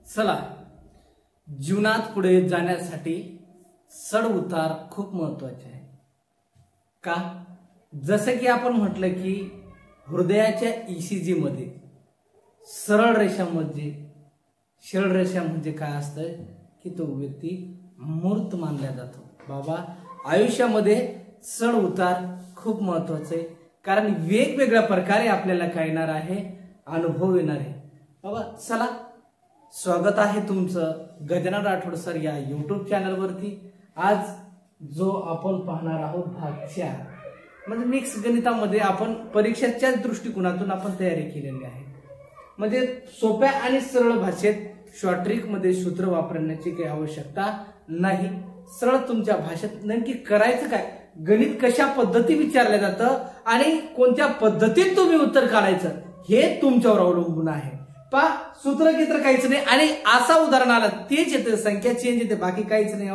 चला, जीवनात पुढे जाण्यासाठी चढ उतार खूप महत्वाचे आहे. का? जसं की आपण म्हटलं की हृदयाच्या ईसीजी मध्ये सरळ रेषा म्हणजे काय असतं की तो व्यक्ती मूर्त मानला जातो. बाबा, आयुष्यामध्ये चढ उतार खूप महत्वाचे आहे, कारण वेगवेगळ्या प्रकारे आपल्याला काय येणार आहे, अनुभव येणार आहे. बाबा चला, स्वागत आहे तुमचं गजानन राठोड सर या युट्यूब चॅनलवरती. आज जो आपण पाहणार आहोत भाग 4 म्हणजे मिक्स गणितामध्ये आपण परीक्षेच्या दृष्टिकोनातून आपण तयारी केलेली आहे. म्हणजे सोप्या आणि सरळ भाषेत शॉर्ट ट्रिक मध्ये सूत्र वापरण्याची काही आवश्यकता नाही. सरळ तुमच्या भाषेत नेमकी करायचं काय, गणित कशा पद्धती विचारलं जातं आणि कोणत्या पद्धतीत तुम्ही उत्तर काढायचं हे तुमच्यावर अवलंबून आहे. पा सूत्र गित्र काहीच नाही आणि असा उदाहरण आला तेच येते, संख्या चेंज येते, बाकी काहीच नाही.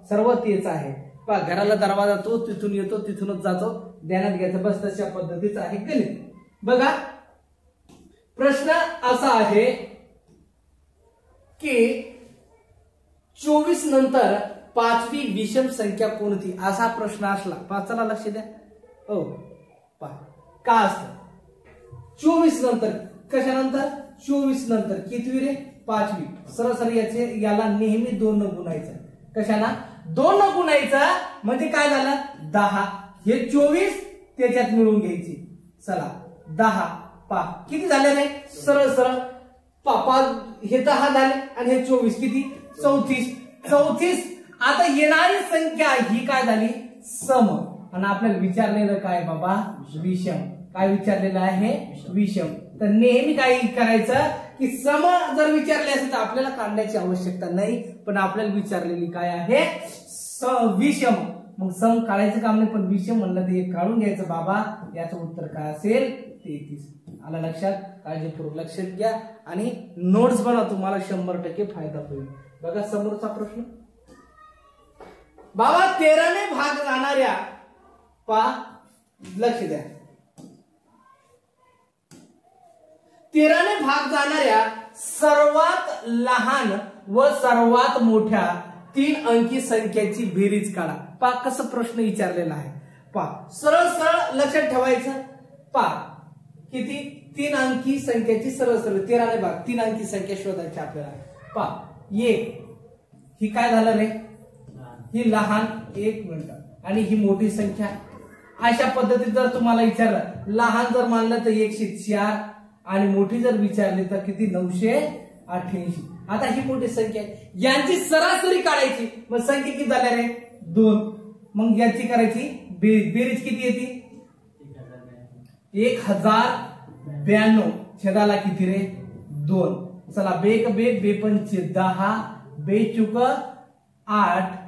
सर्व तेच आहे. पा घराला दरवाजा तो तिथून येतो तिथूनच जातो, ध्यानात घ्यायचं बस. तशा पद्धतीच आहे गणित. बघा, प्रश्न असा आहे की 24 नंतर 5वी विषम संख्या कोणती, असा प्रश्न असला. चला लक्ष द्या. हो पा का असतं 24 नंतर, कशानंतर 24 नंतर कितवी रे, 5वी. सरळ याला नेहमी 2 न गुणायचं. कशाला 2 न गुणायचं म्हणजे काय झालं 10. हे 24 त्याच्यात मिळून घ्यायची. चला 10 पा किती झाले रे, सरळ पा हे 10 झाले आणि हे 24 किती 34. आता येणारी संख्या ही काय झाली सम, आणि आपल्याला विचारलेलं काय बाबा विषम. काय विचारलेलं आहे विषम. तर नेहमी काय करायचं की सम जर विचारले असेल तर आपल्याला काढण्याची आवश्यकता नाही, पण आपल्याला विचारलेली काय आहे विषम. मग सम काढायचं काम नाही, पण विषम म्हणलं तर हे काढून घ्यायचं. बाबा याचं उत्तर काय असेल 33. आला लक्षात? काळजीपूर्वक लक्षात घ्या आणि नोट्स बनवा, तुम्हाला 100% फायदा होईल. बघा समोरचा प्रश्न. बाबा 13ने भाग जाणाऱ्या, पा लक्ष द्या, 13ने भाग जाणाऱ्या सर्वात लहान व सर्वात मोठ्या 3 अंकी संख्येची बेरीज काढा. पा कसं प्रश्न विचारलेला आहे. पा सरळ लक्षात ठेवायचं. पा किती 3 अंकी संख्येची सरळ 13ने भाग 3 अंकी संख्या शोधायची आपल्याला. पा 1 ही काय झालं रे, ही लहान 1 मिनिट आणि ही मोठी संख्या. अशा पद्धतीत जर तुम्हाला विचारलं, लहान जर मानलं तर 104 आणि मोठी जर विचारली तर किती 988. आता ही मोठी संख्या आहे, यांची सरासरी काढायची. मग संख्या किती झाल्या रे 2. मग याची करायची बेरीज किती येते 1092. छेदाला किती रे 2. चला बेक बे पंच 10, बेचुक 8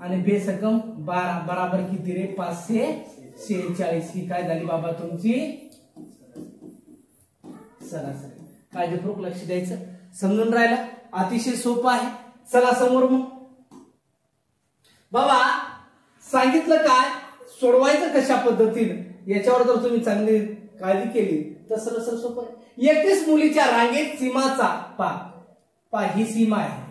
आणि बेसकम 12 बराबर किती रे 546. ही काय झाली बाबा तुमची सरासरी. काळजीपूर्वक लक्ष द्यायचं. समजून राहिला? अतिशय सोपं आहे. चला समोर. मग बाबा सांगितलं काय, सोडवायचं कशा पद्धतीने, याच्यावर जर तुम्ही चांगली काळजी केली तर सरळ सोपं आहे. 31 मुलीच्या रांगेत सीमाचा पा ही सीमा आहे.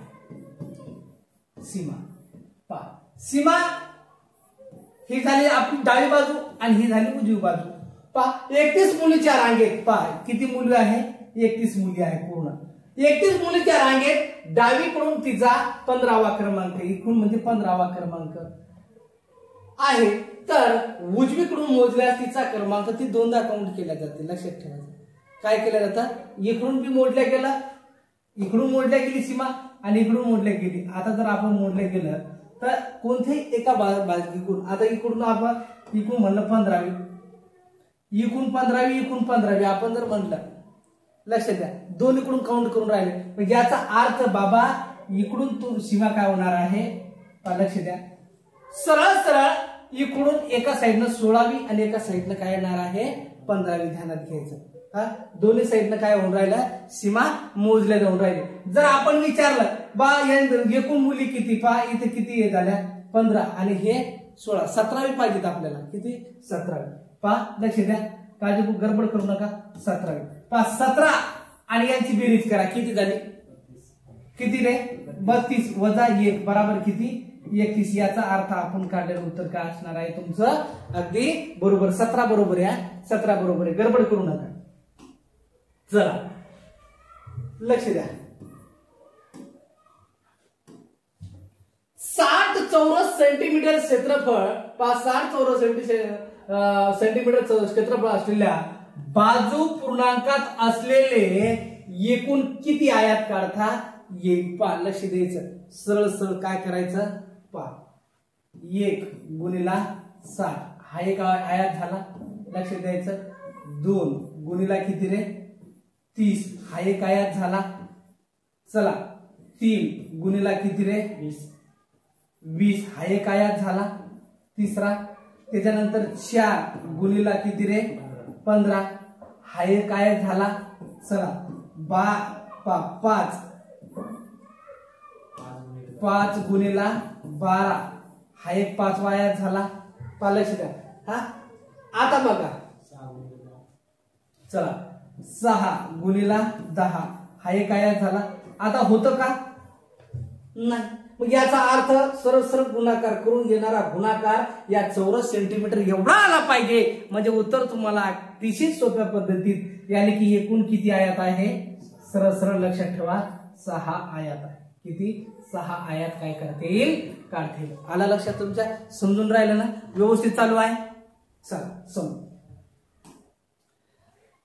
सीमा ही झाली आपली डावी बाजू आणि ही झाली उजवी बाजू. 31 मुलीच्या रांगेत किती मुली आहे 31 मुली आहे पूर्ण. 31 मुलीच्या रांगेत डावीकडून तिचा 15वा क्रमांक, इकडून म्हणजे 15वा क्रमांक आहे. तर उजवीकडून मोजल्यास तिचा क्रमांक ती 2दा काउंट केल्या जाते. लक्षात ठेवायचं. काय केलं जातं, इकडून बी मोजल्या गेलं, इकडून मोजल्या गेली सीमा आणि इकडून मोजल्या गेली. आता जर आपण मोजल्या गेलं तर कोणत्याही एका बाजूकडून, आता इकडून आपण इकडून म्हणलं 15वी, इकडून 15वी, इकडून 15वी आपण जर म्हणलं, लक्षात द्या दोन्हीकडून काउंट करून राहिले. म्हणजे याचा अर्थ बाबा इकडून तू सीमा काय होणार आहे, लक्ष द्या सरळ इकडून एका साईडनं 16वी आणि एका साईडनं काय येणार आहे 15वी. ध्यानात घ्यायचं. दोन्ही साईडनं काय होऊन राहिलं, सीमा मोजल्या जाऊन राहिले. जर आपण विचारलं बा एकूण मुली किती, इथे किती झाल्या 15 आणि हे 16, 17वी पाहिजेत आपल्याला. किती 17वी. लक्ष द्या, काळजी गडबड करू नका. 17वी 17 आणि यांची बेरीज करा. किती झाली? किती रे? 32 वजा 1 बरोबर किती? 31. याचा अर्थ आपण काढलेलं उत्तर काय असणार आहे तुमचं? अगदी बरोबर 17 बरोबर आहे. 17 बरोबर आहे. गडबड करू नका. चला लक्ष द्या. 60 चौरस सेंटीमीटर क्षेत्रफळ 60 चौरस सेंटीमीटर क्षेत्रफळ असलेल्या बाजू पूर्णांकात असलेले एकूण किती आयात काढता येईल? पा लक्ष द्यायचं. सरळ सरळ काय करायचं? पा 1 गुणिला 60 हा एक आयात झाला. लक्ष द्यायचं. 2 गुणिला किती रे? 30 हा एक आयात झाला. चला 3 गुणिला किती रे? 20 हा एक आयात झाला. तिसरा. त्याच्यानंतर 4 गुणिला किती रे? 15 हा एक आयात झाला. चला 5 गुणिला 12 हा एक 5वा आयात झाला. लक्ष द्या. हा आता बघा. चला 6 गुणिला 10 हा एक आयात झाला. आता होतं का? नाही. मग याचा अर्थ सरळ सरळ गुणाकार करून येणारा गुणाकार या चौरस सेंटीमीटर एवढा आला पाहिजे. म्हणजे उत्तर तुम्हाला अतिशय सोप्या पद्धतीत, यानी की एकूण किती आयात आहे? सरळ सरळ लक्षात ठेवा 6 आयात आहे. किती? 6 आयात काय करता येईल? काढता येईल. आला लक्षात तुमच्या? समजून राहिलं ना? व्यवस्थित चालू आहे? चला समजून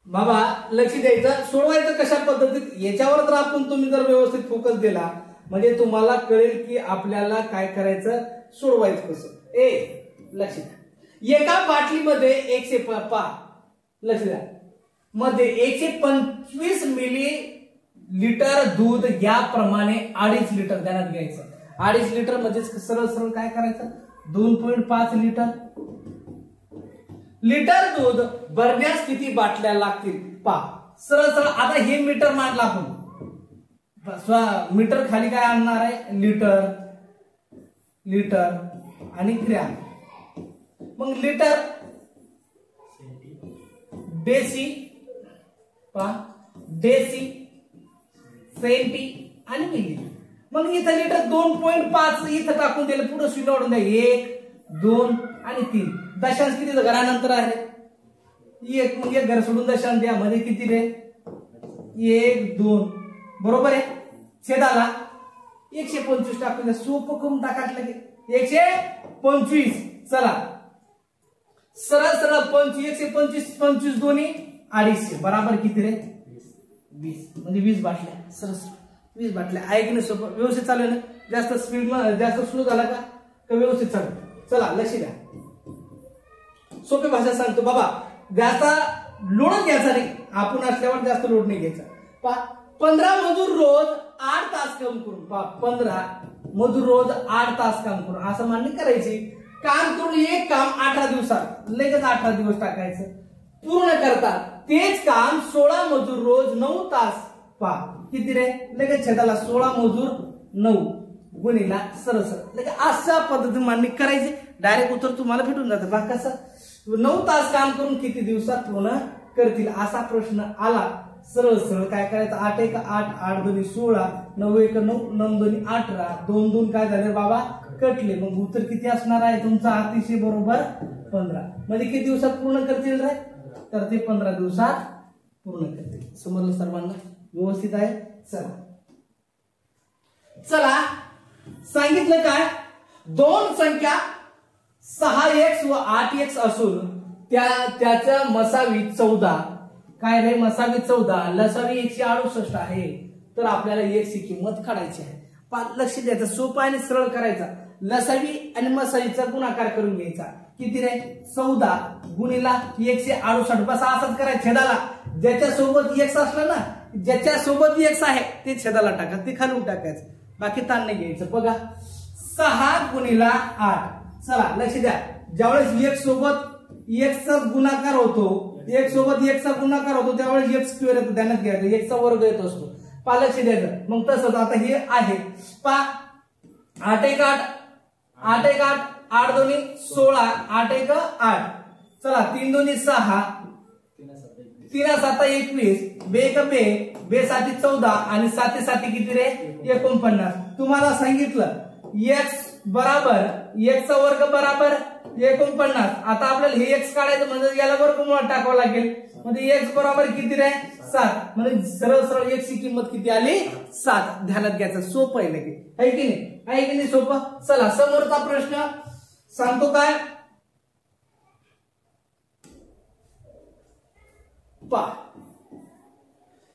बाबा लक्ष द्यायचं. सोडवायचं कशा पद्धतीत याच्यावर तर आपण तुम्ही जर व्यवस्थित फोकस दिला म्हणजे तुम्हाला कळेल की आपल्याला काय करायचं, सोडवायचं कसं. लक्ष द्या. एका बाटलीमध्ये 105 लक्ष द्या मध्ये 125 मिली लिटर दूध याप्रमाणे 2.5 लिटर ध्यानात घ्यायचं. 2.5 लिटर म्हणजे सरळ सरळ काय करायचं? 2.5 लिटर दूध भरण्यास किती बाटल्या लागतील? सरळ सरळ. आता हे मीटर मांडला आपण. मीटर खाली काय आणणार आहे? लिटर आणि ग्रॅम. मग लिटर डेसी सेंटी आणि मिली. मग इथं लिटर 2.5 इथं टाकून दिलं. पुढे शून्य वाढून द्या. 1 2 आणि 3. दशांश किती घरानंतर आहे? 1. मग 1 घर सोडून दशांश द्या. म्हणजे किती रे? 1 2 बरोबर आहे. छेदाला 125 टाकून द्या. सोपं करून टाकायला की 125. चला सरळ सरळ 125 25 दोन्ही 250 बरोबर किती रे? 20. म्हणजे 20 बाटल्या. सरळ 20 बाटल्या आहे की नाही? सोपं व्यवस्थित चालू ना? जास्त स्पीड जास्त स्लो झाला का? व्यवस्थित चालू. चला लक्ष द्या. सोपी भाषा सांगतो बाबा. जास्त लोड घ्यायचा नाही. आपण असल्यावर जास्त लोड नाही घ्यायचा. 15 मजूर रोज 8 तास काम करून 15 मजूर रोज 8 तास काम करून असं मान्य करायची. काम करून एक काम 18 दिवसात लगेच 18 दिवस टाकायचं पूर्ण करतात. तेच काम 16 मजूर रोज 9 तास किती रे? लगेच छेदाला 16 मजूर 9 गुणिला सरळ सरळ लगेच अशा पद्धतीने मान्य करायची. डायरेक्ट उत्तर तुम्हाला भेटून जातं. बा कसं 9 तास काम करून किती दिवसात पूर्ण करतील असा प्रश्न आला. सरळ सरळ काय करायचं? 8 1 8 8 2 16 9 1 9 9 2 18 2 2 काय झाले बाबा? कटले. मग उत्तर किती असणार आहे तुमचा? अतिशय बरोबर 15. म्हणजे किती दिवसात पूर्ण करतील रे? तर ते 15 दिवसात पूर्ण करतील. समजलं सर्वांना? व्यवस्थित आहे? चला सांगितलं काय? दोन संख्या 6x व 8x असून त्याच्या मसावी 14. काय रे? मसावी 14 लसावी 168 आहे. तर आपल्याला x ची किंमत काढायची आहे. लक्ष द्यायचं. सोपा आणि सरळ करायचा. लसावी आणि मसावीचा गुणाकार करून घ्यायचा. किती रे? 14 गुणिला 168. बस असंच करायचं. छेदाला ज्याच्या सोबत x असलं ना, ज्याच्या सोबत x आहे ते छेदाला टाका. ते खालून टाकायचं. बाकी ताण नाही घ्यायचं. बघा 6 गुणिला 8. चला लक्ष द्या. ज्यावेळेस x सोबत x चा गुणाकार होतो, x सोबत x चा गुणाकार होतो त्यावेळेस x स्क्वेअर येतो. ध्यानात घ्यायचं. x चा वर्ग येत असतो. लक्ष द्यायचं. मग तसंच आता हे आहे 8 1 8 8 1 8 8 2 16 8 1 8. चला 3 2 6 3 7 21, बे एक बे, बे 7 14 आणि 7 7 किती रे 49. तुम्हाला सांगितलं x बराबर x चा वर्ग बराबर 49. आता आपल्याला हे x काढायचं म्हणजे याला वर्गमूळात टाकावं लागेल. म्हणजे x बरोबर किती रे 7. म्हणजे सरळ सरळ x ची किंमत किती आली 7. ध्यानात घ्यायचं, सोपं आहे लगेच, आहे की नाही, आहे की नाही सोपं. चला समोरचा प्रश्न सांगतो काय पहा.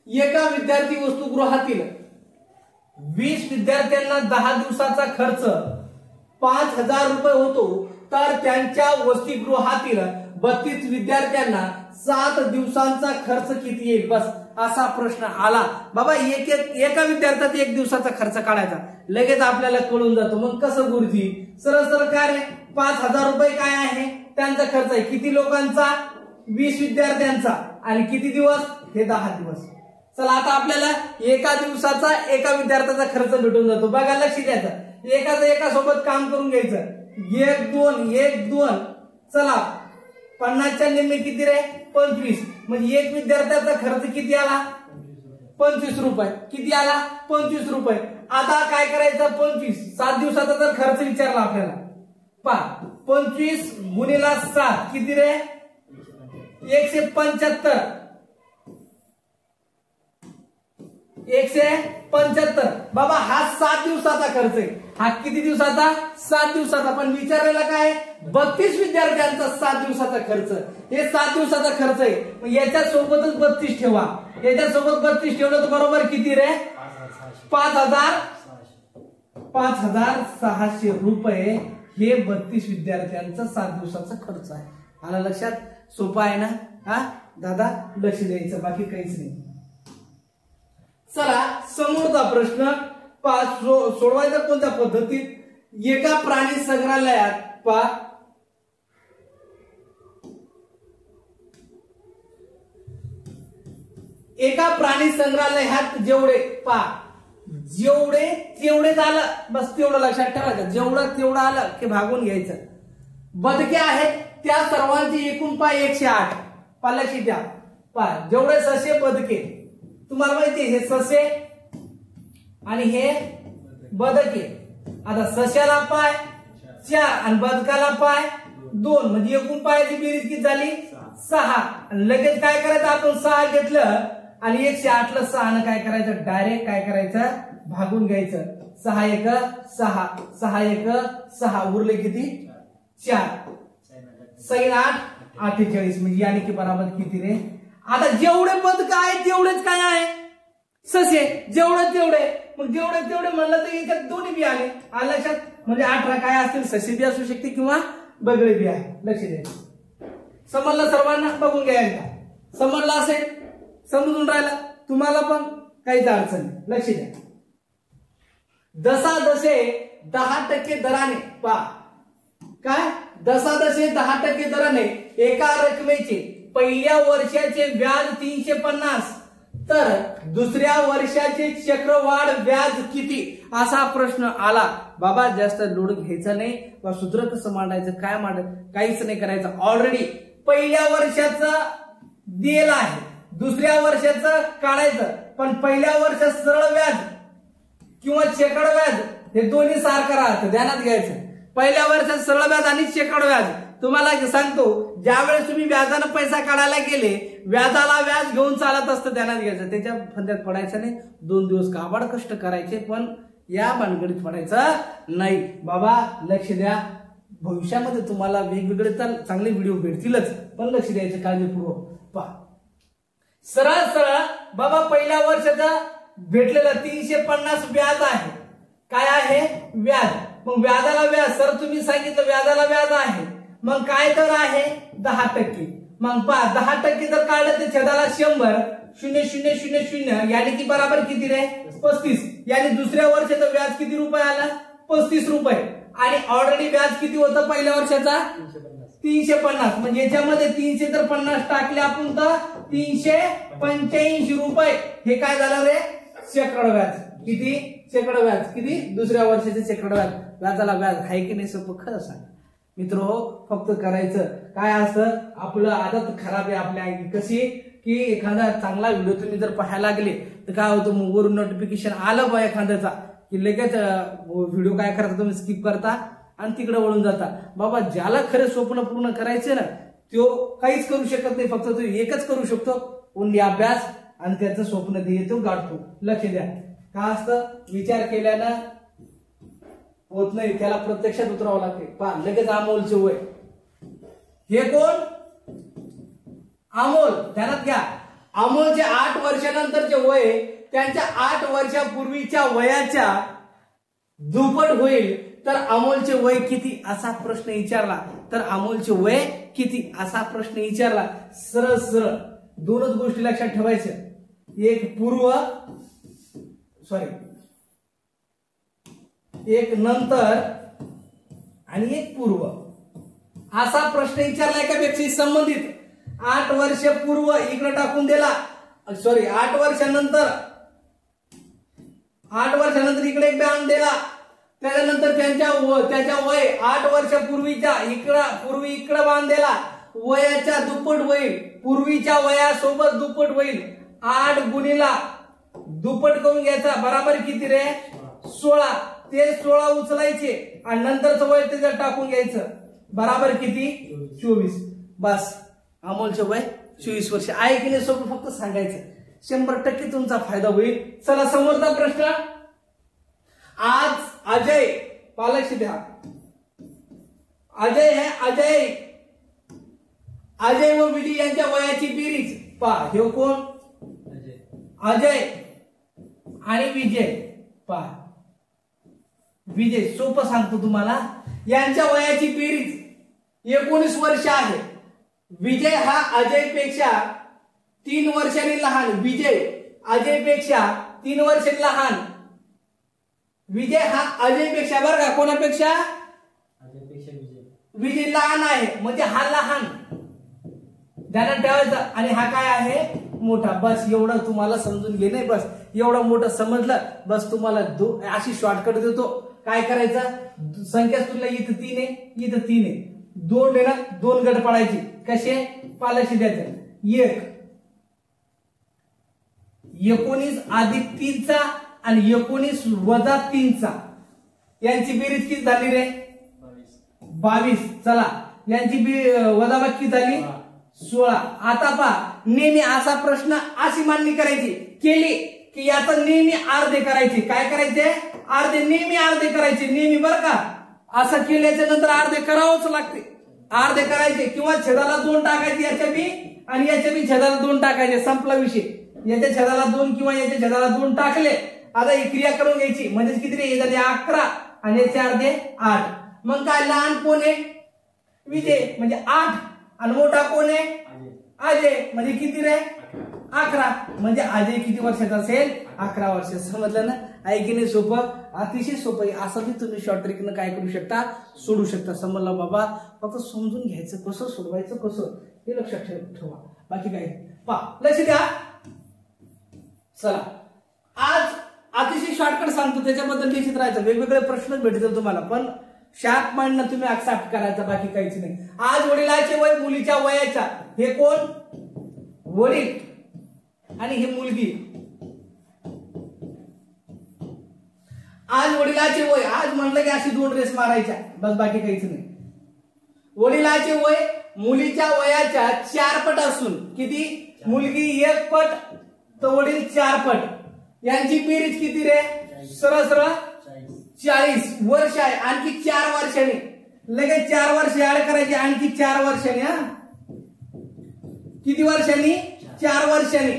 एका विद्यार्थी वसतिगृहातील 20 विद्यार्थ्यांना 10 दिवसाचा खर्च 5,000 रुपये होतो, तर त्यांच्या वसतिगृहातील 32 विद्यार्थ्यांना 7 दिवसांचा खर्च किती येईल. बस असा प्रश्न आला बाबा. एका विद्यार्थ्याचा 1 दिवसाचा खर्च काढायचा, लगेच आपल्याला कळून जातो. मग कसं गुरुजी, सरळ सरळ काय रे 5,000 रुपये काय आहे त्यांचा खर्च आहे. किती लोकांचा 20 विद्यार्थ्यांचा, आणि किती दिवस हे 10 दिवस. चला आता आपल्याला एका दिवसाचा एका विद्यार्थ्याचा खर्च भेटून जातो. बघा लक्ष द्यायचं, एका सोबत काम करून घ्यायचं. 1 2 1 2, चला 50च्या निम्मे किती रे 25. म्हणजे एक विद्यार्थ्याचा खर्च किती आला 25 रुपये. किती आला 25 रुपये. आता काय करायचं 25 7 दिवसाचा जर खर्च विचारला आपल्याला, पहा 25 गुणिला 7 किती रे 175. 175 बाबा. हा 7 दिवसाचा खर्च आहे. हा किती दिवसाचा 7 दिवसाचा. पण विचारायला काय 32 विद्यार्थ्यांचा 7 दिवसाचा खर्च. हे 7 दिवसाचा खर्च आहे. याच्या सोबतच 32 ठेवा. याच्या सोबत 32 ठेवलं तर बरोबर किती रे 5,600 रुपये. हे 32 विद्यार्थ्यांचा 7 दिवसाचा खर्च आहे. आला लक्षात. सोपं आहे ना. हा दादा लक्ष द्यायचं, बाकी काहीच नाही. चला समोरचा प्रश्न सोडवायचा कोणत्या पद्धतीत. एका प्राणी संग्रहालयात पहा एका प्राणी संग्रहालयात जेवढे तेवढे झालं, बस तेवढं लक्षात ठेवायचं. जेवढं आलं की भागून घ्यायचं. बदके आहेत त्या सर्वांची एकूण पाय 108. लक्षात द्या. पहा जेवढे ससे बदके तुम्हाला माहिती, हे ससे आणि हे बदके. आता सश्याला पाय 4 आणि बदकाला पाय 2, म्हणजे एकूण पायाची बेरीज किती झाली 6. लगेच काय करायचं आपण 6 घेतलं आणि 108ला 6 काय करायचं डायरेक्ट काय करायचं भागून घ्यायचं. 6 1 6 6 1 6 उरले किती 4 6 8 48. म्हणजे याने की बराबर किती रे. आता जेवढे बदक आहे तेवढेच काय आहे ससे. जेवढे मग जेवढे म्हणलं तर याच्यात दोन्ही बी आले. लक्षात. म्हणजे 18 काय असतील ससे बी असू शकते किंवा बगळे बी आहे. लक्ष द्यायचं. समजलं सर्वांना. बघून घ्यायला समजलं असेल, समजून राहिला तुम्हाला पण काहीच अडचण नाही. लक्ष द्या. दशादशे 10% दराने पहा काय 10% दराने एका रकमेचे पहिल्या वर्षाचे व्याज 350 तर दुसऱ्या वर्षाचे चक्रवाढ व्याज किती. असा प्रश्न आला बाबा. जास्त लोड घ्यायचा नाही. सूत्र कसं मांडायचं काय काहीच नाही करायचं. ऑलरेडी पहिल्या वर्षाचं दिलेलं आहे, दुसऱ्या वर्षाचं काढायचं. पण पहिल्या वर्षात सरळ व्याज किंवा चक्रवाढ व्याज हे दोन्ही सारखं राहतं. ध्यानात घ्यायचं. पहिल्या वर्षात सरळ व्याज आणि चक्रवाढ व्याज. तुम्हाला सांगतो ज्यावेळेस तुम्ही व्याजानं पैसा काढायला गेले, व्याजाला व्याज घेऊन चालत असतं. ध्यानात घ्यायचं. त्याच्या फंद्यात पडायचं नाही. 2 दिवस काबाड कष्ट करायचे, पण या भानगडीत पडायचं नाही. बाबा लक्ष द्या. भविष्यामध्ये तुम्हाला वेगवेगळे चांगले व्हिडिओ भेटतीलच, पण लक्ष द्यायचं काळजीपूर्वक. पहा सरळ बाबा पहिल्या वर्षाचा भेटलेला 350 व्याज आहे. काय आहे व्याज. मग व्याजाला व्याज सर तुम्ही सांगितलं व्याजाला व्याज आहे. मग काय दर आहे 10%. मग पहा 10% जर काढलं तर छेदाला 100 0,000 यानी की बराबर किती रे 35. यानी दुसऱ्या वर्षाचं व्याज किती रुपये आला 35 रुपये. आणि ऑलरेडी व्याज किती होतं पहिल्या वर्षाचा 350. म्हणजे याच्यामध्ये 300 तर 50 टाकले आपण तर 385 रुपये. हे काय झालं रे चक्रवाढ व्याज. किती चक्रवाढ व्याज किती दुसऱ्या वर्षाचे चक्रवाढ व्याज. व्याजाला व्याज आहे की नाही सोपं खरं सांगा मित्र. फक्त करायचं काय असतं आपलं आदत खराब आहे आपल्या. कशी की एखादा चांगला व्हिडिओ तुम्ही जर पाहायला लागले तर काय होतं, मग वरून नोटिफिकेशन आलं बा एखाद्याचा की लगेच व्हिडिओ काय करता तुम्ही स्किप करता आणि तिकडे वळून जाता. बाबा ज्याला खरं स्वप्न पूर्ण करायचे ना तो काहीच करू शकत नाही, फक्त तो एकच करू शकतो, ओन्ली अभ्यास, आणि त्याचं स्वप्न ध्येय तो गाठतो. लक्ष द्या, काय असतं, विचार केल्यानं होत नाही, त्याला प्रत्यक्षात उतरावं लागते. पहा लगेच अमोलचे वय, हे कोण, अमोल, ध्यानात घ्या. अमोलचे 8 वर्षानंतरचे वय त्यांच्या 8 वर्षापूर्वीच्या वयाच्या दुप्पट होईल. तर अमोलचे वय किती असा प्रश्न विचारला तर अमोलचे वय किती असा प्रश्न विचारला, सरळ सरळ दोनच गोष्टी लक्षात ठेवायच्या, एक पूर्व, एक नंतर आणि एक पूर्व, असा प्रश्न विचारला एका व्यक्ती संबंधित. 8 वर्ष पूर्व इकडे टाकून दिला, 8 वर्षानंतर, 8 वर्षानंतर इकडे एक बाण दिला, त्याच्यानंतर त्याच्या वय 8 वर्षापूर्वीच्या इकडे बाण दिला, वयाच्या दुप्पट होईल, पूर्वीच्या वयासोबत दुप्पट होईल. 8 गुणिला दुप्पट करून घ्यायचा, बराबर किती रे, 16. ते 16 उचलायचे आणि नंतरचं वय त्याच्यात टाकून घ्यायचं, बराबर किती, 24. बस अमोलचे वय 24 वर्ष आहे की नाही, सोबत फक्त सांगायचं, 100% तुमचा फायदा होईल. चला समोरचा प्रश्न. आज अजय, पालक द्या, अजय है, अजय व विजय यांच्या वयाची बेरीज पहा. हे कोण, अजय आणि विजय. पहा विजय, सोपं सांगतो तुम्हाला, यांच्या वयाची बेरीज 19 वर्ष आहे. विजय हा अजयपेक्षा 3 वर्षांनी लहान, विजय अजयपेक्षा 3 वर्षांनी लहान. विजय हा अजयपेक्षा, बरं का, कोणापेक्षा, विजय लहान आहे, म्हणजे हा लहान, ध्यानात ठेवायचं, आणि हा काय आहे, मोठा. बस एवढं तुम्हाला समजून घे, नाही बस एवढं मोठं समजलं, बस तुम्हाला अशी शॉर्टकट देतो. काय करायचं, संख्या तुला इथं 3 आहे, इथं 3 आहे, 2 आहे ना, 2 गट पडायचे, कसे, पालाशी द्यायचं, 19 अधिक 3चा आणि 19 वजा 3चा, यांची बेरीज किती झाली रे, 22. चला यांची वजाबाकी झाली 16. आता पहा, नेहमी असा प्रश्न अशी मांडणी करायची, केली की याचा नेहमी अर्धे करायचे. काय करायचे, अर्धे, नेहमी अर्धे करायचे, नेहमी, बरं का. असं केल्याच्या नंतर अर्धे करावंच लागते, अर्धे करायचे, किंवा छेदाला 2 टाकायचे याच्या बी आणि याच्या बी छेदाला 2 टाकायचे, संपला विषय. याच्या छेदाला 2 किंवा याच्या छेदाला 2 टाकले, आता ही क्रिया करून घ्यायची, म्हणजे किती रे, याचे 11 आणि याचे अर्धे 8. मग काय, लहान कोण आहे, विजय, म्हणजे 8, आणि मोठा कोण आहे, अजय, म्हणजे किती रे, 11. म्हणजे अजय किती वर्षाचा असेल, 11 वर्ष. समजलं ना, आहे की नाही, सोपं, अतिशय सोपं. असं बी तुम्ही शॉर्ट ट्रिकनं काय करू शकता, सोडू शकता. समजलं बाबा, फक्त समजून घ्यायचं, कसं सोडवायचं, कसं, हे लक्षात ठेवा, बाकी काय. पहा लक्ष द्या. चला आज अतिशय शॉर्टकट सांगतो, त्याच्याबद्दल निश्चित राहायचं, वेगवेगळे प्रश्न भेटतील तुम्हाला, पण शार्प माइंडनं तुम्ही ऍक्सेप्ट करायचा, बाकी काहीच नाही. आज वडिलाचे वय मुलीच्या वयाच्या, हे कोण, वडील आणि ही मुलगी. आज वडिलाचे वय, आज म्हणलं की अशी 2 रेस मारायच्या, बस बाकी काहीच नाही. वडिलाचे वय मुलीच्या वयाच्या 4 पट असून, किती, मुलगी 1 पट तर वडील 4 पट, यांची बेरीज किती रे, सरळ सरळ 40 वर्ष आहे. आणखी 4 वर्षांनी, लगेच 4 वर्ष ऍड करायचे, आणखी 4 वर्षांनी, हा किती वर्षांनी, 4 वर्षांनी,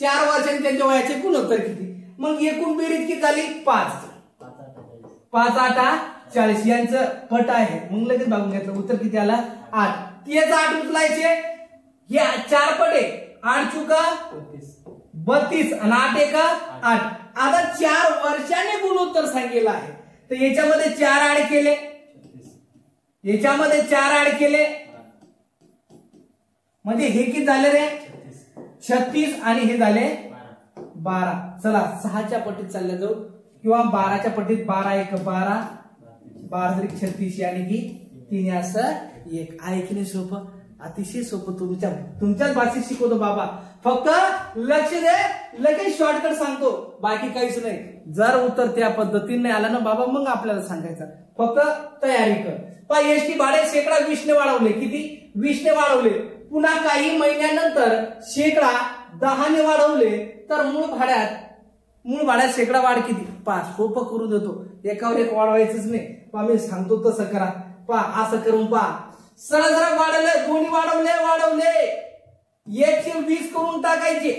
4 वर्षांनी त्यांच्या वयाचे गुणोत्तर किती. मग एकूण बेरीज किती झाली, 5, 5 8 40, यांचं पट आहे. मग लगेच भागून घेतलं, उत्तर किती आला, 8. तेच 8 उचलायचे, हे 4 पट आहे, 8 चुका 32 आणि 8 एका 8. आता 4 वर्षांनी गुणोत्तर सांगितलं आहे, तर याच्यामध्ये 4 ऍड केले, याच्यामध्ये 4 ऍड केले, म्हणजे हे किती झाले रे, 36 आणि हे झाले 12. चला 6च्या पट्टीत चालल्या जाऊ, किंवा 12च्या पट्टीत 12 1 12, 12 36 आणि की 3 असं 1. आहे की नाही सोपं, अतिशय सोपं. तुमच्याच भाषेत शिकवतो बाबा, फक्त लक्ष दे, लगेच शॉर्टकट सांगतो, बाकी काहीच नाही. जर उत्तर त्या पद्धतीने नाही आलं ना बाबा मग आपल्याला सांगायचं, फक्त तयारी कर. पण एसटी भाडे शेकडा 20 ने वाढवले. किती? 20 ने वाढवले. पुन्हा काही महिन्यानंतर शेकडा 10 ने वाढवले तर मूळ भाड्यात शेकडा वाढ किती? 5. सोपं करून देतो, एकावर एक वाढवायचंच नाही. मी सांगतो तसं करा. असं करून सरळ वाढवले, दोन्ही वाढवले 120 करून टाकायचे,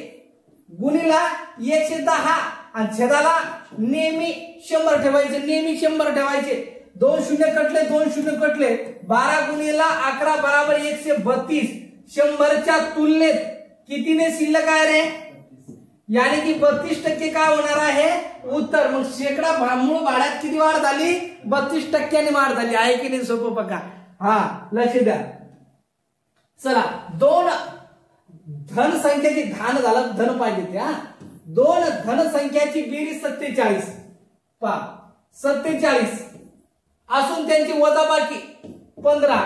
गुणीला 110 आणि छेदाला नेहमी 100 ठेवायचे, नेहमी 100 ठेवायचे. 2 शून्य कटले 12 गुणीला 11 बराबर 132. 100च्या तुलनेत कितीने शिल्लक आहे रे? यानी की 32% काय होणार आहे उत्तर. मग शेकडा मूळ भाड्यात किती वाढ झाली? 32% वाढ झाली आहे की नाही? सोपं बघा. लक्ष द्या. चला, 2 धन संख्येची धान झालं, धन पाहिजे त्या 2 धन संख्याची बेरीज 47. 47 असून त्यांची वजाबाकी 15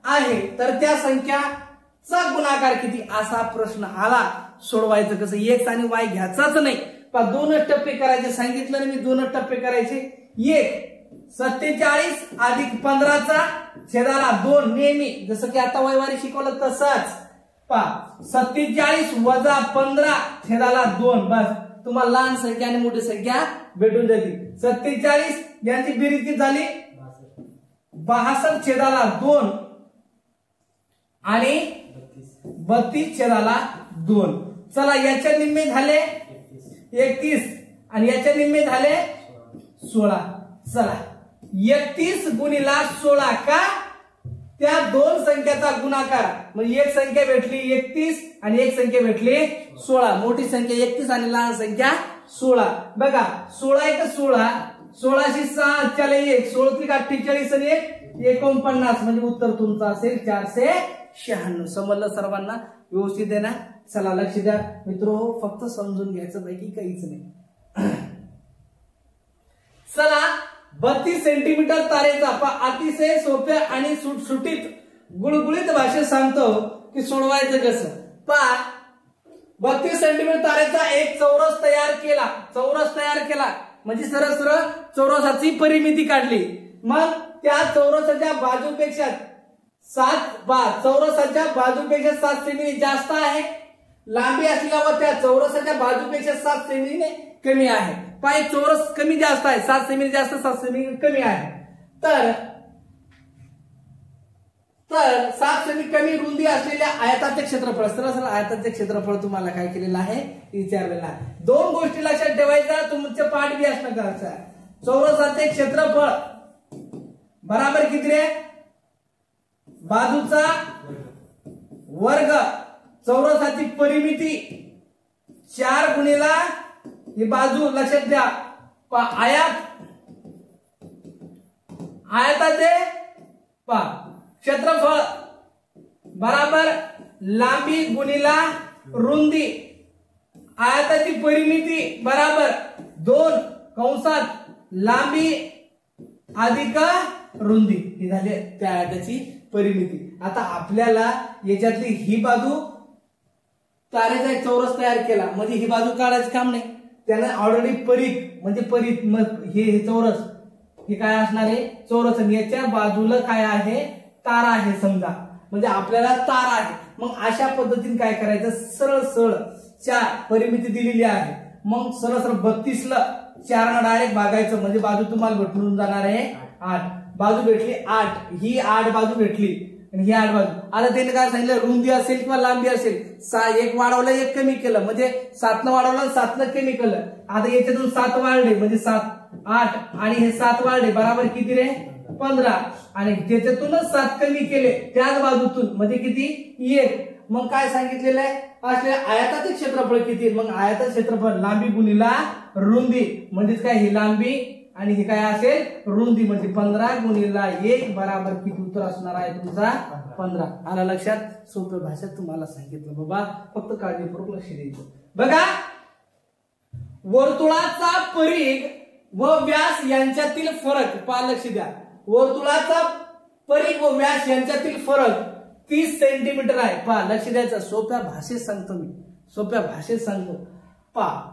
आहे, तर त्या संख्याचा गुणाकार किती? असा प्रश्न आला. सोडवायचं कसं? एक्स आणि वाय घ्यायचाच नाही. 2 टप्पे करायचे सांगितलं ना मी, 2 टप्पे करायचे. 47 अधिक 15चा छेदाला 2 नेहमी, जसं की आता वैवारी शिकवलं तसंच. 47 वजा 15 छेदाला 2. बस तुम्हाला लहान संख्या आणि मोठी संख्या भेटून जाते. 47 यांची बेरीज किती झाली? 62 छेदाला 2 आणि 32 छेदाला 2. चला, याच्या निम्मे झाले 31 आणि याच्या निम्मे झाले 16. चला, 31 गुणीला 16 का? त्या 2 संख्याचा गुणाकार. मग एक संख्या भेटली 31 आणि एक संख्या भेटली 16. मोठी संख्या 31 आणि लहान संख्या 16. बघा, 16 1 16, 16 6 1, 16 48 आणि 1 49. म्हणजे उत्तर तुमचं असेल 496. समजलं सर्वांना? व्यवस्थित आहे ना? चला, लक्ष द्या मित्रो, फक्त समजून घ्यायचं पैकी काहीच नाही. चला, 32 सेंटीमीटर तारेचा अतिशय सोप्या आणि सुटसुटीत गुळगुळीत भाषेत सांगतो की सोडवायचं कसं. 32 सेंटीमीटर तारेचा एक चौरस तयार केला म्हणजे सरळ चौरसाची परिमिती काढली. मग त्या चौरसाच्या बाजूपेक्षा 7 सेमी जास्त आहे लांबी असल्यावर त्या चौरसाच्या बाजूपेक्षा 7 सेमी कमी आहे. चौरस कमी जास्त आहे, 7 सेमी जास्त, 7 सेमी कमी आहे. तर 7 सेमी कमी रुंदी असलेल्या आयताचे क्षेत्रफळ, सरळ आयताचे क्षेत्रफळ तुम्हाला काय केलेलं आहे? विचारलेलं आहे. 2 गोष्टी लक्षात ठेवायच्या, तुमचे पाठ बी असणं करायचं आहे. चौरसाचे क्षेत्रफळ बराबर किती रे? बाजूचा वर्ग. चौरसाची परिमिती 4 गुणीला ही बाजू. लक्षात द्या, आयताचे क्षेत्रफळ बराबर लांबी गुणीला रुंदी. आयताची परिमिती बराबर 2 कंसात लांबी अधिक रुंदी. ही झाली त्या आयताची परिमिती. आता आपल्याला याच्यातली ही बाजू, तारेचा एक चौरस तयार केला म्हणजे ही बाजू काढायचं काम नाही. त्याला ऑलरेडी परिघ म्हणजे हे चौरस, हे काय असणार आहे? चौरस. याच्या बाजूला काय आहे? तार आहे समजा, म्हणजे आपल्याला तार आहे. मग अशा पद्धतीने काय करायचं? सरळ 4 परिमिती दिलेली आहे. मग सरळ 32 ला 4 ने डायरेक्ट भागायचं म्हणजे बाजू तुम्हाला भेटून जाणार आहे 8. बाजू भेटली 8, ही 8 बाजू भेटली आणि ही 8 बाजू. आता त्याने काय सांगितलं? रुंदी असेल किंवा लांबी असेल, 1 वाढवलं 1 कमी केलं म्हणजे 7 न वाढवलं 7 न कमी केलं. आता याच्यातून 7 वाढले म्हणजे 7 8 आणि हे 7 वाढले बराबर किती रे? 15. आणि त्याच्यातूनच 7 कमी केले त्याच बाजूतून म्हणजे किती? 1. मग काय सांगितलेलं आहे? असल्या आयताचे क्षेत्रफळ किती? मग आयताचे क्षेत्रफळ लांबी गुणीला रुंदी म्हणजेच काय? ही लांबी आणि हे काय असेल? रुंदी. म्हणजे 15 गुणीला 1 बराबर किती उत्तर असणार आहे तुमचा? 15. आला लक्षात? सोप्या भाषेत तुम्हाला सांगितलं बाबा, फक्त काळजीपूर्वक लक्ष द्यायचं. बघा, वर्तुळाचा परिघ व व्यास यांच्यातील फरक लक्ष द्या. वर्तुळाचा परिघ व व्यास यांच्यातील फरक 30 सेंटीमीटर आहे. लक्ष द्यायचं, सोप्या भाषेत सांगतो मी, सोप्या भाषेत सांगतो पहा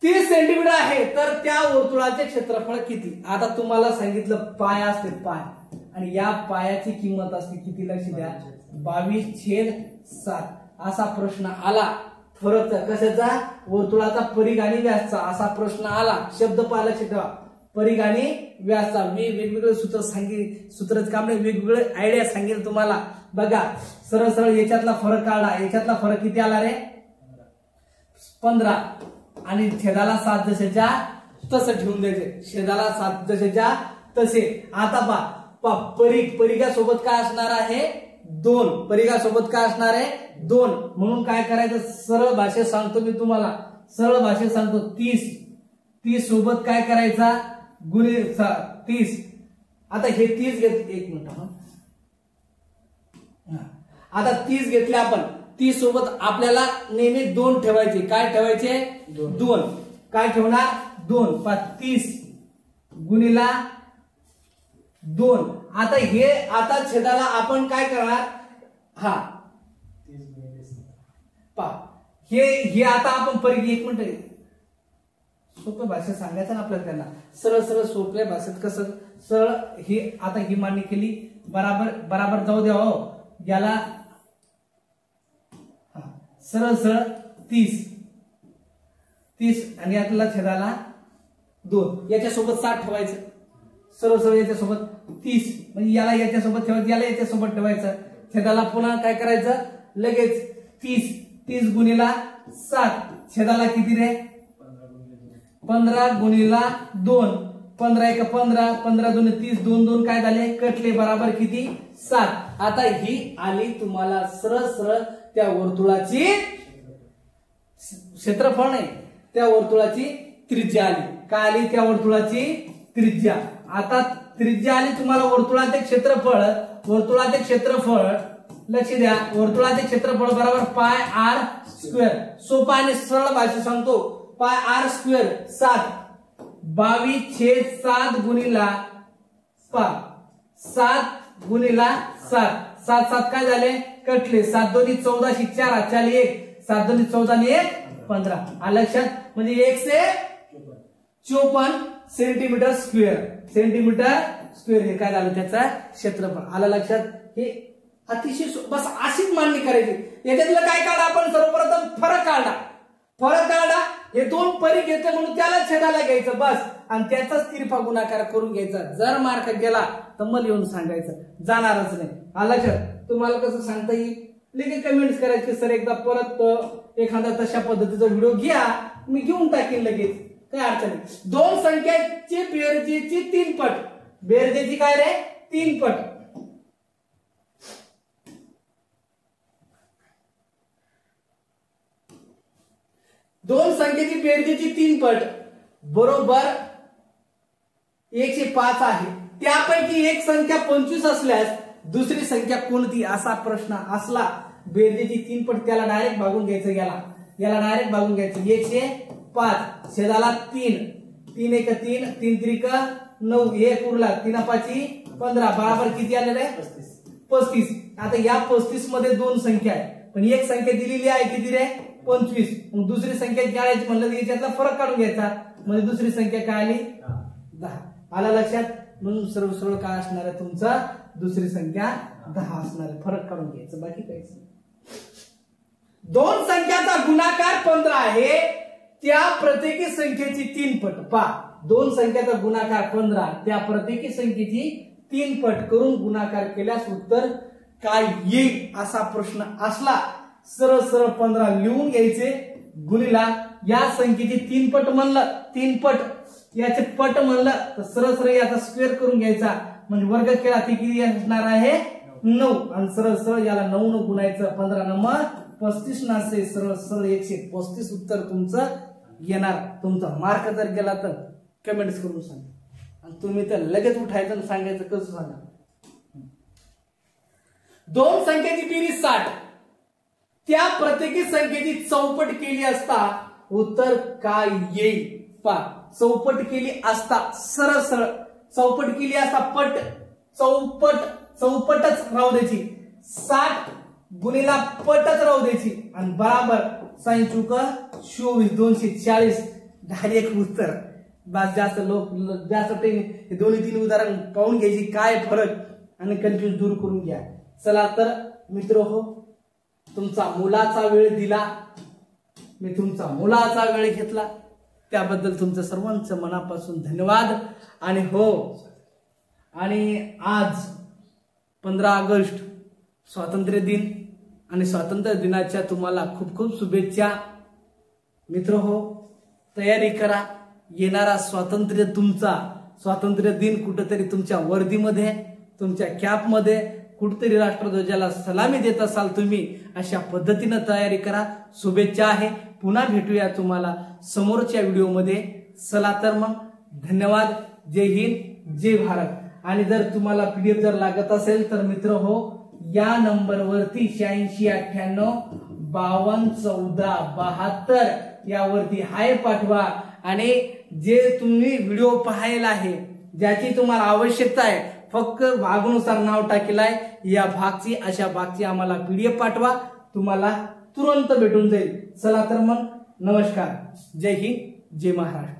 30 सेंटीमीटर आहे तर त्या वर्तुळाचे क्षेत्रफळ किती. आता तुम्हाला सांगितलं पाय असते पाय आणि या पायाची किंमत असते किती लक्ष द्या 22/7. असा प्रश्न आला फरक कशाचा वर्तुळाचा परिघ आणि व्यासचा असा प्रश्न आला. शब्द पाहा लक्ष ठेवा परिघ आणि व्यासचा. मी वेगवेगळे सूत्र सूत्राचे काम नाही वेगवेगळे आयडिया सांगेल तुम्हाला. बघा सरळ सरळ याच्यातला फरक काढा. याच्यातला फरक किती आला रे 15 आणि छेदाला 7 जशाच्या तसं ठेवून द्यायचे. छेदाला 7 जशाच्या तसे. आता पहा परिघासोबत काय असणार आहे 2. परिघासोबत काय असणार आहे 2. म्हणून काय करायचं सरळ भाषेत सांगतो मी तुम्हाला. सरळ भाषेत सांगतो 30 सोबत काय करायचा गुणिले 30. आता हे 30 घेतले एक मिनिट. आता 30 घेतले आपण 30 सोबत आपल्याला नेहमी 2 ठेवायचे. काय ठेवायचे 2. काय ठेवणार 2. 30 गुणिला 2. आता हे आता छेदाला आपण काय करणार हा हे आता आपण परिघ एक मिनिट सोप्या भाषेत सांगायचं ना आपल्याला. त्यांना सरळ सरळ सोप्या भाषेत कसं सरळ हे आता ही मांडणी केली बराबर जाऊ द्या हो. याला सरळ सरळ 30 आणि यातला छेदाला 2. याच्यासोबत 7 ठेवायचं. सरळ सरळ याच्यासोबत 30 म्हणजे याला याच्यासोबत ठेवायचं याला याच्यासोबत ठेवायचं. छेदाला पुन्हा काय करायचं लगेच 30 गुणिला 7. छेदाला किती रे 15 गुणिला 2. 15 1 15 15 2 30 2 2 काय झाले कटले बराबर किती 7. आता ही आली तुम्हाला सरळ सरळ त्या वर्तुळाची क्षेत्रफळ नाही त्या वर्तुळाची त्रिज्या आली. काय आली त्या वर्तुळाची त्रिज्या. आता त्रिज्या आली तुम्हाला वर्तुळाचे क्षेत्रफळ. वर्तुळाचे क्षेत्रफळ लक्ष द्या वर्तुळाचे क्षेत्रफळ बरोबर पाय r स्क्वेअर. सोपा आणि सरळ भाषेत सांगतो पाय r स्क्वेअर 7 22/7 गुणिला 7 गुणिला 7. 7 7 काय झाले कटले. 7 2 14 4 4 1 7 2 14 1 15. लक्षात म्हणजे 154 सेंटीमीटर स्क्वेअर. सेंटीमीटर स्क्वेअर हे काय झालं त्याचा क्षेत्रफळ आलं लक्षात. हे अतिशय बस अशीच मांडणी करायची. याच्यातलं काय काढा आपण सर्वप्रथम फरक काढा. हे 2 परिघ घेतले म्हणून त्याला छेदाला घ्यायचं बस आणि त्याचाच तिरपा गुणाकार करून घ्यायचा. जर मार्क गेला तर मला येऊन सांगायचं जाणारच नाही. आलं लक्षात. तुम्हाला कसं सांगता येईल लगेच कमेंट्स करायचे सर एकदा परत एखादा तशा पद्धतीचा व्हिडिओ घ्या मी घेऊन टाकेन लगेच काय अडचण नाही. 2 संख्येची बेरजेची 3 पट. बेरजेची काय रे 3 पट. दोन संख्येची बेरजेची 3 पट बरोबर 105 आहे. त्यापैकी एक संख्या 25 असल्यास दुसरी संख्या कोणती असा प्रश्न असला बेरजेची 3 पट त्याला डायरेक्ट भागून घ्यायचं. याला डायरेक्ट भागून घ्यायचं. 105 छेदाला 3 3 1 3 3 3 9 1 उरला 3 5 15 बराबर किती आलेलं आहे 35. आता या 35 मध्ये 2 संख्या आहे पण एक संख्या दिलेली आहे किती रे 25. मग दुसरी संख्या काढायची म्हणलं तर याच्यातला फरक काढून घ्यायचा म्हणजे दुसरी संख्या काय आली 10. आला लक्षात. म्हणून सरळ सरळ काय असणार आहे तुमचा दुसरी संख्या 10 असणार आहे. फरक काढून घ्यायचं बाकी काहीच नाही. 2 संख्याचा गुणाकार 15 आहे त्या प्रत्येकी संख्येची 3 पट. पहा 2 संख्याचा गुणाकार 15 त्या प्रत्येकी संख्येची 3 पट करून गुणाकार केल्यास उत्तर काय येईल असा प्रश्न असला सरळ सरळ 15 लिहून घ्यायचे गुणिला या संख्येची 3 पट म्हणलं 3 पट याचे पट म्हणलं तर सरळ सरळ याचा स्क्वेअर करून घ्यायचा म्हणजे वर्ग केला ती किती असणार आहे 9 आणि सरळ सरळ याला 9 न गुणायचं 15 नंबर 35 नसे सरळ सरळ 135 उत्तर तुमचं येणार. तुमचा मार्क जर गेला तर कमेंट्स करून सांगा आणि तुम्ही तर लगेच उठायचं आणि सांगायचं कसं सांगा. 2 संख्येची बेरीज 60 त्या प्रत्येकी संख्येची चौपट केली असता उत्तर काय येईल. पहा चौपट केली असता सरळ सरळ चौपट केली असता पट चौपटच राहू द्यायची 60 गुणिला पटच राहू द्यायची आणि बराबर 5 24 240 डायरेक्ट उत्तर. बस जास्त जास्त हे 2-3 उदाहरण पाहून घ्यायची काय फरक आणि कन्फ्युज दूर करून घ्या. चला तर मित्र हो, तुमचा मुलाचा वेळ दिला, मी तुमचा मुलाचा वेळ घेतला, त्याबद्दल तुमचं सर्वांचं मनापासून धन्यवाद. आणि हो, आणि आज 15 ऑगस्ट स्वातंत्र्य दिन आणि स्वातंत्र्य दिनाच्या तुम्हाला खूप खूप शुभेच्छा. मित्र हो, तयारी करा. येणारा स्वातंत्र्य तुमचा स्वातंत्र्य दिन कुठेतरी तुमच्या वर्दीमध्ये, तुमच्या कॅपमध्ये कुठेतरी राष्ट्रध्वजाला सलामी देत असाल तुम्ही, अशा पद्धतीने तयारी करा. शुभेच्छा आहे. पुन्हा भेटूया तुम्हाला समोरच्या व्हिडिओमध्ये. चला तर मग, धन्यवाद. जय हिंद, जय भारत. आणि जर तुम्हाला पीडीएफ जर लागत असेल तर मित्र हो, या नंबरवरती 8698 5214 यावरती हाय पाठवा. आणि जे तुम्ही व्हिडिओ पाहायला आहे, ज्याची तुम्हाला आवश्यकता आहे, फक्त भागानुसार नाव टाकेलं आहे, या भागची अशा भागची आम्हाला पीडीएफ पाठवा, तुम्हाला तुरंत भेटून जाईल. चला तर मग, नमस्कार. जय हिंद, जय महाराष्ट्र.